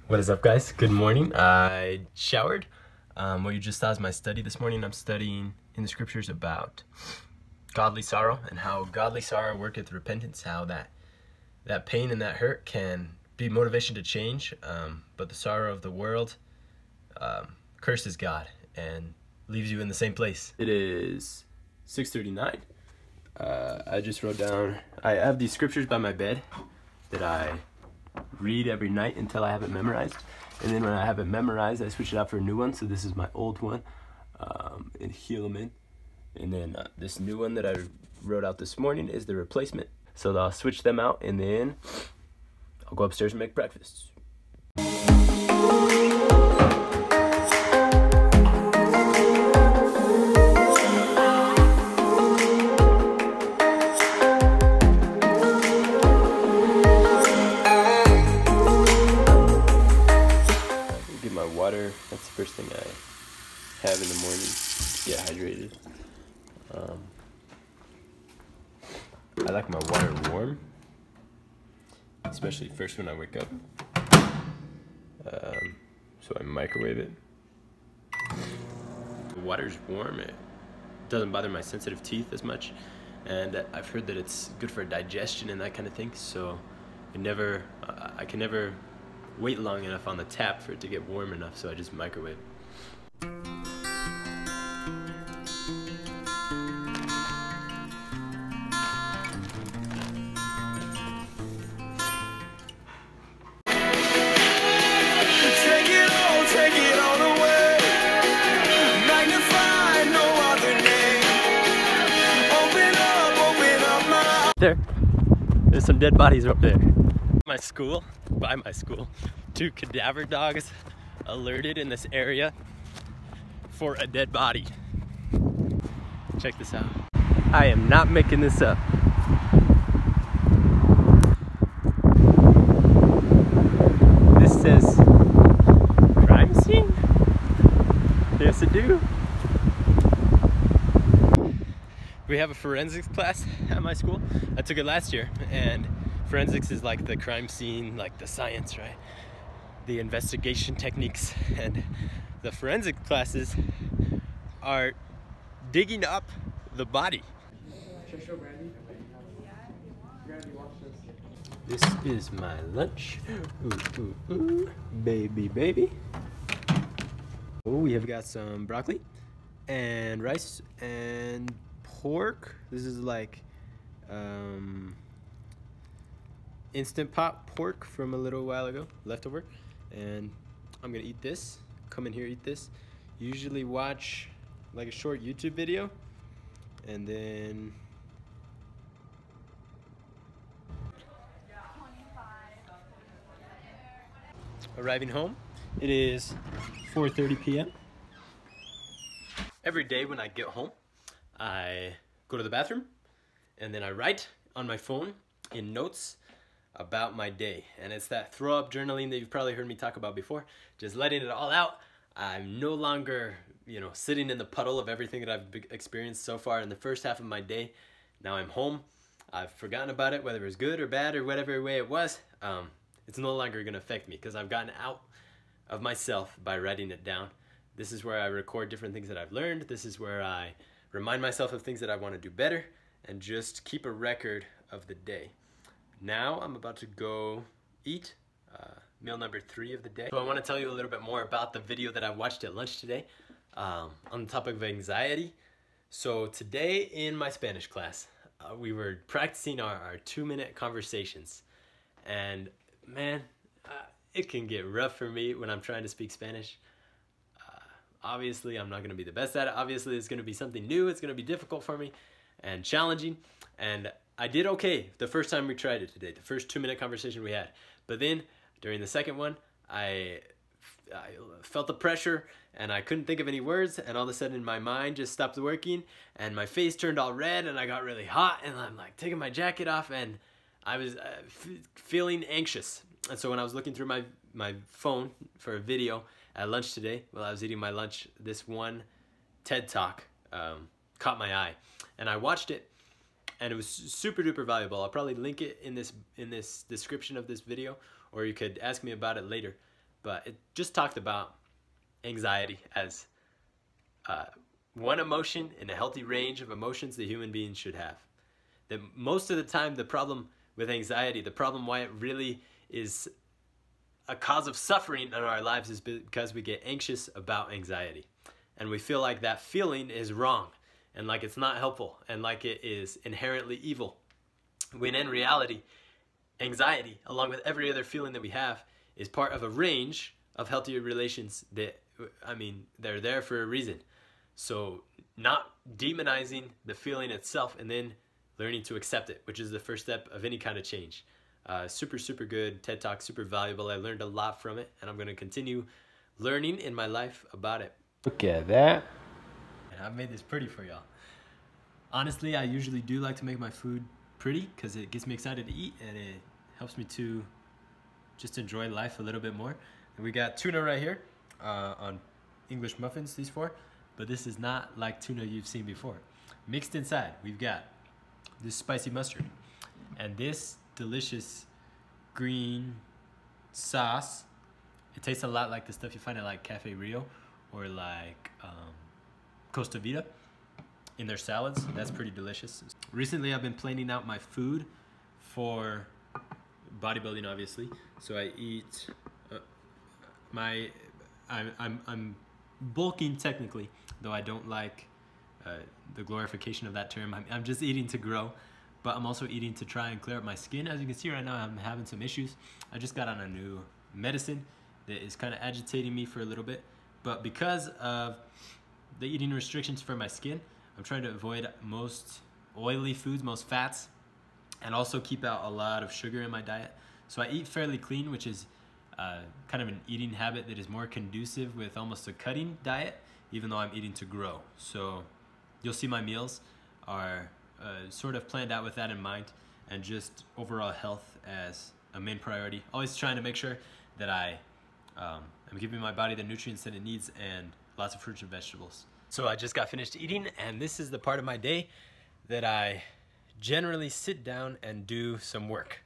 What is up, guys? Good morning. I showered. What you just saw is my study this morning. I'm studying in the scriptures about godly sorrow and how godly sorrow worketh repentance, how that pain and that hurt can be motivation to change, but the sorrow of the world curses God and leaves you in the same place. It is 6:39. I just wrote down, I have these scriptures by my bed that I read every night until I have it memorized, and then when I have it memorized, I switch it out for a new one. So this is my old one in Helaman, and then this new one that I wrote out this morning is the replacement. So I'll switch them out, and then I'll go upstairs and make breakfast. Water, that's the first thing I have in the morning to get hydrated. I like my water warm, especially first when I wake up. So I microwave it. The water's warm, it doesn't bother my sensitive teeth as much, and I've heard that it's good for digestion and that kind of thing, so I can never wait long enough on the tap for it to get warm enough, so I just microwave. There's some dead bodies up there. By my school, 2 cadaver dogs alerted in this area for a dead body. Check this out. I am not making this up. This says crime scene? Yes, it do. We have a forensics class at my school. I took it last year, and forensics is like the crime scene, like the science, right? The investigation techniques, and the forensic classes are digging up the body. This is my lunch. Ooh, ooh, ooh. Baby. Oh, we have got some broccoli and rice and pork. This is like Instant Pot pork from a little while ago, leftover, and I'm gonna eat this. Come in here, eat this. Usually watch like a short YouTube video, and then arriving home. It is 4:30 p.m. Every day when I get home, I go to the bathroom, and then I write on my phone in notes about my day, and it's that throw up journaling that you've probably heard me talk about before, just letting it all out. I'm no longer, sitting in the puddle of everything that I've experienced so far in the first half of my day. Now I'm home. I've forgotten about it, whether it was good or bad or whatever way it was. It's no longer going to affect me because I've gotten out of myself by writing it down. This is where I record different things that I've learned. This is where I remind myself of things that I want to do better and just keep a record of the day. Now I'm about to go eat meal number 3 of the day. So I want to tell you a little bit more about the video that I watched at lunch today on the topic of anxiety. So today in my Spanish class, we were practicing our 2-minute conversations. And man, it can get rough for me when I'm trying to speak Spanish. Obviously, I'm not going to be the best at it. Obviously, it's going to be something new. It's going to be difficult for me and challenging. And I did okay the first time we tried it today, the first 2-minute conversation we had. But then during the second one, I felt the pressure and I couldn't think of any words, and all of a sudden my mind just stopped working and my face turned all red and I got really hot, and I'm like taking my jacket off and I was feeling anxious. And so when I was looking through my my phone for a video at lunch today while I was eating my lunch. This one TED Talk caught my eye, and I watched it, and it was super duper valuable. I'll probably link it in this description of this video, or you could ask me about it later. But it just talked about anxiety as one emotion in a healthy range of emotions that human beings should have. That most of the time, the problem with anxiety, the problem why it really is a cause of suffering in our lives, is because we get anxious about anxiety. And we feel like that feeling is wrong, and like it's not helpful, and like it is inherently evil. When in reality, anxiety, along with every other feeling that we have, is part of a range of healthier relations that, I mean, they're there for a reason. So not demonizing the feeling itself, and then learning to accept it, which is the first step of any kind of change. Super good TED Talk, super valuable. I learned a lot from it, and I'm going to continue learning in my life about it. Look at that. And I've made this pretty for y'all. Honestly, I usually do like to make my food pretty because it gets me excited to eat, and it helps me to just enjoy life a little bit more. And we got tuna right here on English muffins, these 4. But this is not like tuna you've seen before. Mixed inside, we've got this spicy mustard and this delicious green sauce. It tastes a lot like the stuff you find at like Cafe Rio or like Costa Vida in their salads. That's pretty delicious. Recently, I've been planning out my food for bodybuilding, obviously. So I eat I'm bulking technically, though I don't like the glorification of that term. I'm just eating to grow, but I'm also eating to try and clear up my skin. As you can see right now, I'm having some issues. I just got on a new medicine that is kind of agitating me for a little bit, but because of the eating restrictions for my skin, I'm trying to avoid most oily foods, most fats, and also keep out a lot of sugar in my diet. So I eat fairly clean, which is kind of an eating habit that is more conducive with almost a cutting diet, even though I'm eating to grow. So you'll see my meals are sort of planned out with that in mind, and just overall health as a main priority. Always trying to make sure that I'm giving my body the nutrients that it needs, and lots of fruits and vegetables. So I just got finished eating, and this is the part of my day that I generally sit down and do some work.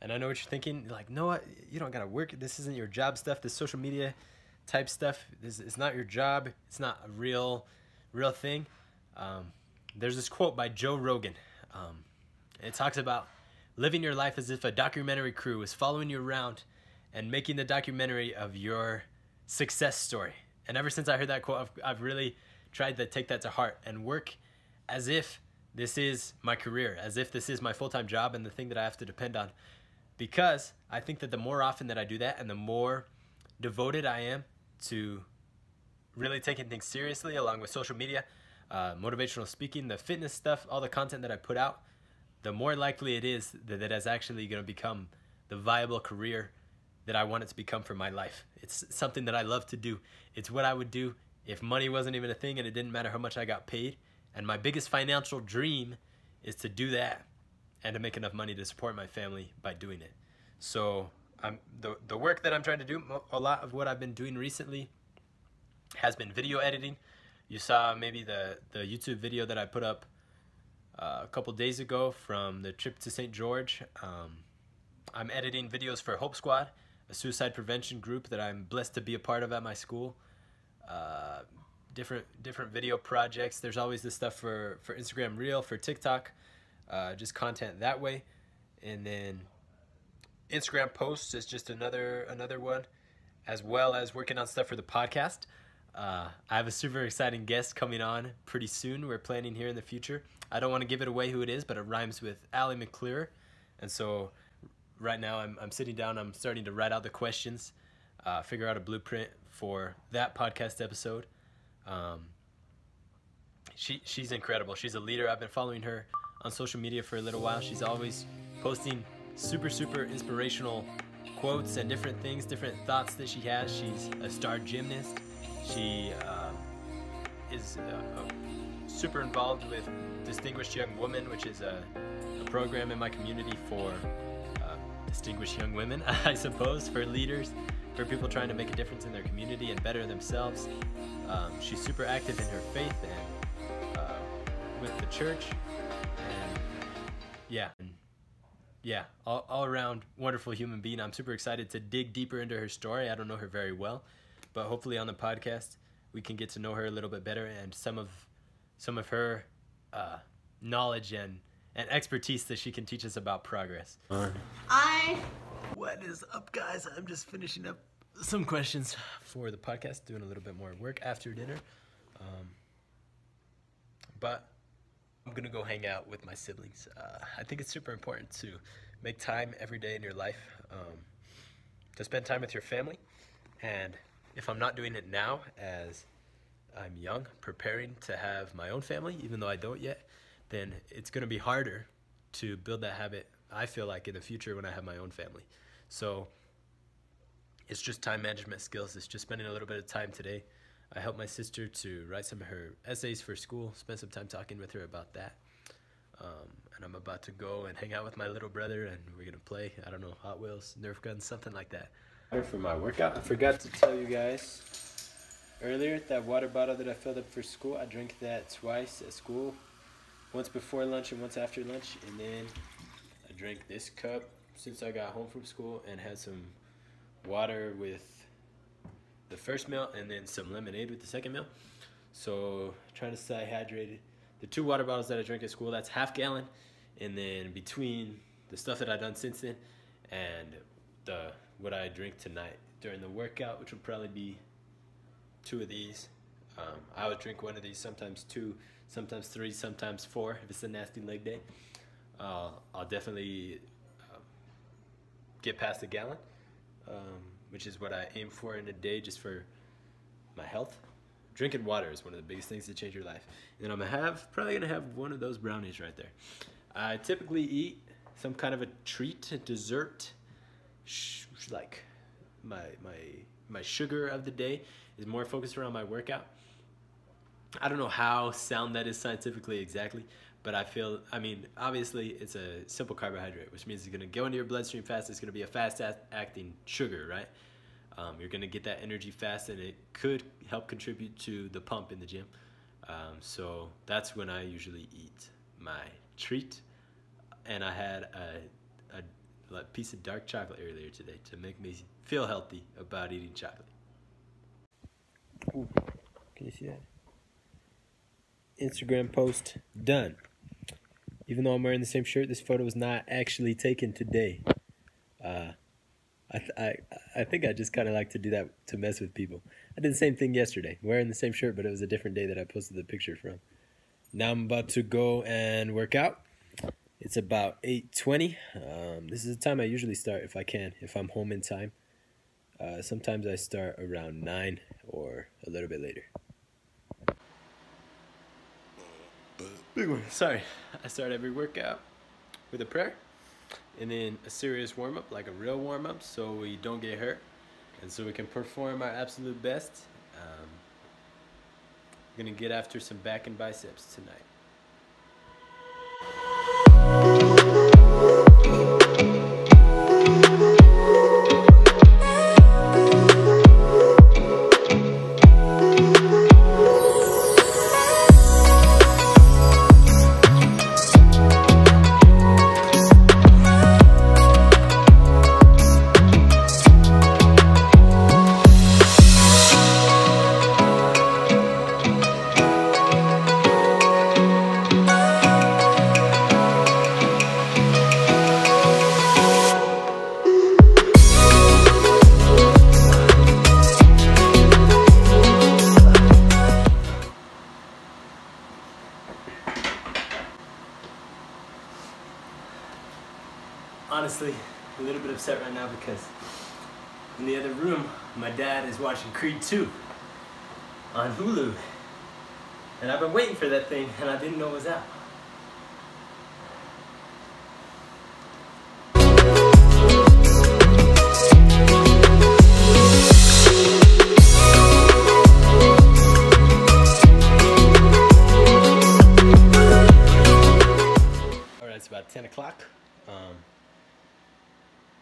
And I know what you're thinking, like, no, you don't gotta work. This isn't your job stuff. This social media type stuff, it's not your job. It's not a real thing. There's this quote by Joe Rogan. It talks about living your life as if a documentary crew is following you around and making the documentary of your success story. And ever since I heard that quote, I've really tried to take that to heart and work as if this is my career, as if this is my full-time job and the thing that I have to depend on. Because I think that the more often that I do that, and the more devoted I am to really taking things seriously, along with social media, motivational speaking, the fitness stuff, all the content that I put out, the more likely it is that it is actually going to become the viable career that I want it to become for my life. It's something that I love to do. It's what I would do if money wasn't even a thing and it didn't matter how much I got paid. And my biggest financial dream is to do that and to make enough money to support my family by doing it. So the work that I'm trying to do, a lot of what I've been doing recently has been video editing. You saw maybe the YouTube video that I put up a couple days ago from the trip to St. George. I'm editing videos for Hope Squad, a suicide prevention group that I'm blessed to be a part of at my school. Different video projects. There's always this stuff for Instagram Reel, for TikTok, just content that way. And then Instagram posts is just another one, as well as working on stuff for the podcast. I have a super exciting guest coming on pretty soon. We're planning here in the future. I don't want to give it away who it is, but it rhymes with Allie McClure. And so right now I'm sitting down, I'm starting to write out the questions, figure out a blueprint for that podcast episode. She's incredible. She's a leader. I've been following her on social media for a little while. She's always posting super inspirational quotes and different things, different thoughts that she has. She's a star gymnast. She is super involved with Distinguished Young Women, which is a program in my community for distinguished young women, I suppose, for leaders for people trying to make a difference in their community and better themselves. She's super active in her faith and with the church, and all around wonderful human being. I'm super excited to dig deeper into her story. I don't know her very well, but hopefully on the podcast we can get to know her a little bit better and some of her knowledge and expertise that she can teach us about progress. What is up, guys? I'm just finishing up some questions for the podcast, doing a little bit more work after dinner. But I'm gonna go hang out with my siblings. I think it's super important to make time every day in your life to spend time with your family. And if I'm not doing it now, as I'm young, preparing to have my own family, even though I don't yet, then it's gonna be harder to build that habit, I feel like, in the future when I have my own family. So it's just time management skills. It's just spending a little bit of time today. I helped my sister to write some of her essays for school, spend some time talking with her about that. And I'm about to go and hang out with my little brother, and we're gonna play, I don't know, Hot Wheels, Nerf guns, something like that. For my workout, I forgot to tell you guys earlier, that water bottle that I filled up for school, I drank that twice at school, once before lunch and once after lunch. And then I drank this cup since I got home from school and had some water with the first meal and then some lemonade with the second meal. So trying to stay hydrated. The 2 water bottles that I drank at school, that's half gallon. And then between the stuff that I've done since then and what I drink tonight during the workout, which will probably be 2 of these. I would drink 1 of these, sometimes 2, sometimes 3, sometimes 4 if it's a nasty leg day. I'll definitely get past a gallon, which is what I aim for in a day just for my health. Drinking water is one of the biggest things that change your life. And I'm probably gonna have 1 of those brownies right there. I typically eat some kind of a treat, a dessert, like my sugar of the day is more focused around my workout. I don't know how sound that is scientifically exactly, but I mean, obviously it's a simple carbohydrate, which means it's gonna go into your bloodstream fast. It's gonna be a fast acting sugar, right? You're gonna get that energy fast, and it could help contribute to the pump in the gym. So that's when I usually eat my treat. And I had a piece of dark chocolate earlier today to make me feel healthy about eating chocolate. Ooh, can you see that? Instagram post done. Even though I'm wearing the same shirt, this photo was not actually taken today. I think I just kind of like to do that to mess with people. I did the same thing yesterday, wearing the same shirt, but it was a different day that I posted the picture from. Now I'm about to go and work out. It's about 8:20. This is the time I usually start if I can, if I'm home in time. Sometimes I start around 9 or a little bit later. Big one. Sorry. I start every workout with a prayer and then a serious warm-up, like a real warm-up, so we don't get hurt and so we can perform our absolute best. I'm gonna get after some back and biceps tonight. Honestly, a little bit upset right now because in the other room, my dad is watching Creed 2 on Hulu. And I've been waiting for that thing and I didn't know it was out. Alright, it's about 10 o'clock.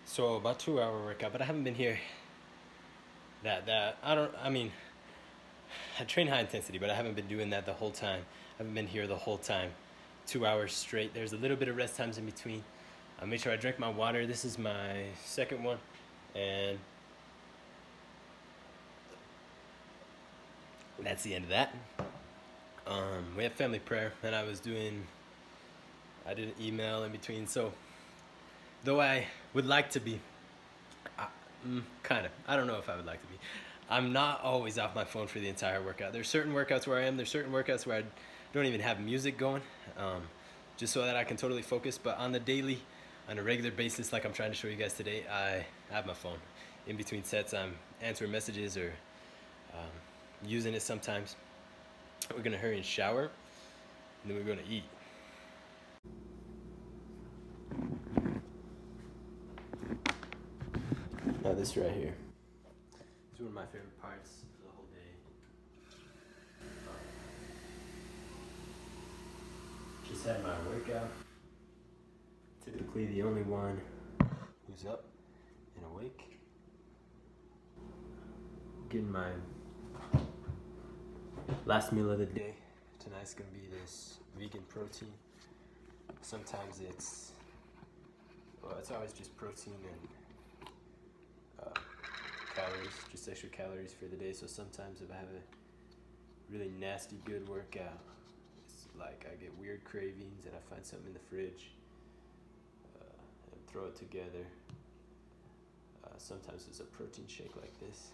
So about 2-hour workout, but I haven't been here I mean, I train high intensity, but I haven't been doing that the whole time. I haven't been here the whole time, 2 hours straight. There's a little bit of rest times in between. I make sure I drink my water. This is my second one, and that's the end of that. We have family prayer, and I did an email in between. So, though I would like to be, kind of, I don't know if I would like to be. I'm not always off my phone for the entire workout. There's certain workouts where I am. There's certain workouts where I don't even have music going, just so that I can totally focus. But on a regular basis, like I'm trying to show you guys today, I have my phone. In between sets, I'm answering messages or using it sometimes. We're gonna hurry and shower, and then we're gonna eat. Now this right here is one of my favorite parts of the whole day. Just had my workout. Typically the only one who's up and awake. Getting my last meal of the day. Tonight's gonna be this vegan protein. Sometimes it's always just protein and calories, just extra calories for the day. So sometimes if I have a really nasty good workout, it's like I get weird cravings and I find something in the fridge and throw it together. Sometimes it's a protein shake like this.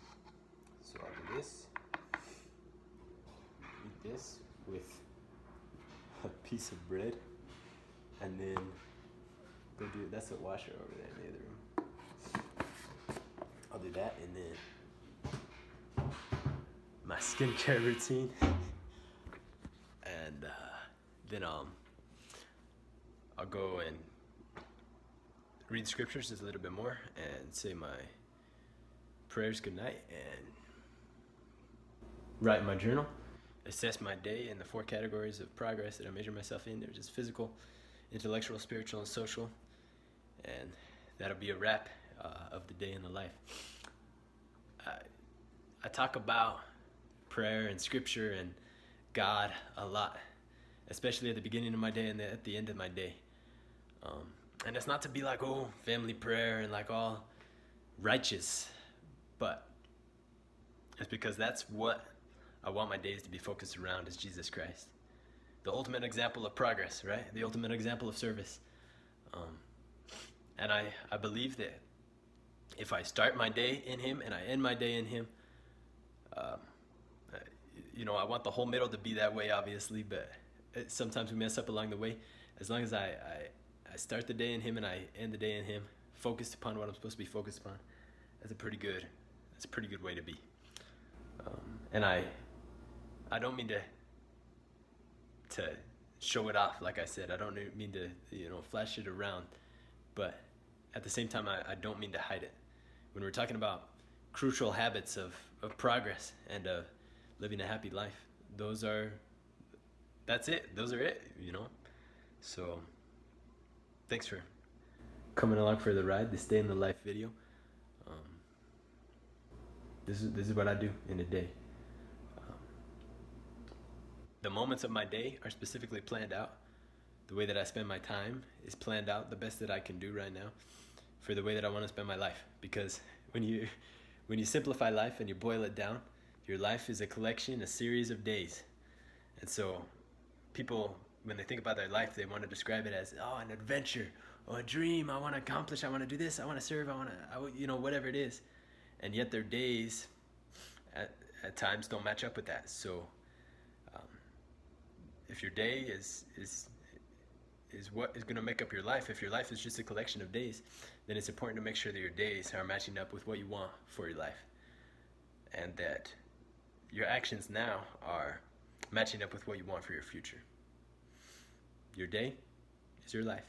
So I'll do this, eat this with a piece of bread, and then go do, that's a washer over there in the other room. I'll do that, and then my skincare routine, and then I'll go and read scriptures just a little bit more and say my prayers goodnight and write in my journal, assess my day in the 4 categories of progress that I measure myself in. They're just physical, intellectual, spiritual, and social, and that'll be a wrap of the day in the life. I talk about prayer and scripture and God a lot, especially at the beginning of my day and at the end of my day. And it's not to be like, oh, family prayer and like all righteous, but it's because that's what I want my days to be focused around, is Jesus Christ. The ultimate example of progress, right? The ultimate example of service. And I believe that if I start my day in Him and I end my day in Him, I want the whole middle to be that way, obviously, but sometimes we mess up along the way. As long as I start the day in Him and I end the day in Him, focused upon what I'm supposed to be focused upon, that's a pretty good way to be. And I don't mean to show it off, like I said. I don't mean to flash it around, but at the same time I don't mean to hide it. When we're talking about crucial habits of progress and of living a happy life, those are it. So thanks for coming along for the ride, this day in the life video. This is what I do in a day. The moments of my day are specifically planned out. The way that I spend my time is planned out the best that I can do right now for the way that I want to spend my life. Because when you simplify life and you boil it down, your life is a series of days. And so people, when they think about their life, they want to describe it as, oh, an adventure or a dream. I want to accomplish, I want to do this, I want to serve, whatever it is. And yet their days at times don't match up with that. So if your day is what is going to make up your life, if your life is just a collection of days, then it's important to make sure that your days are matching up with what you want for your life, and that your actions now are matching up with what you want for your future. Your day is your life.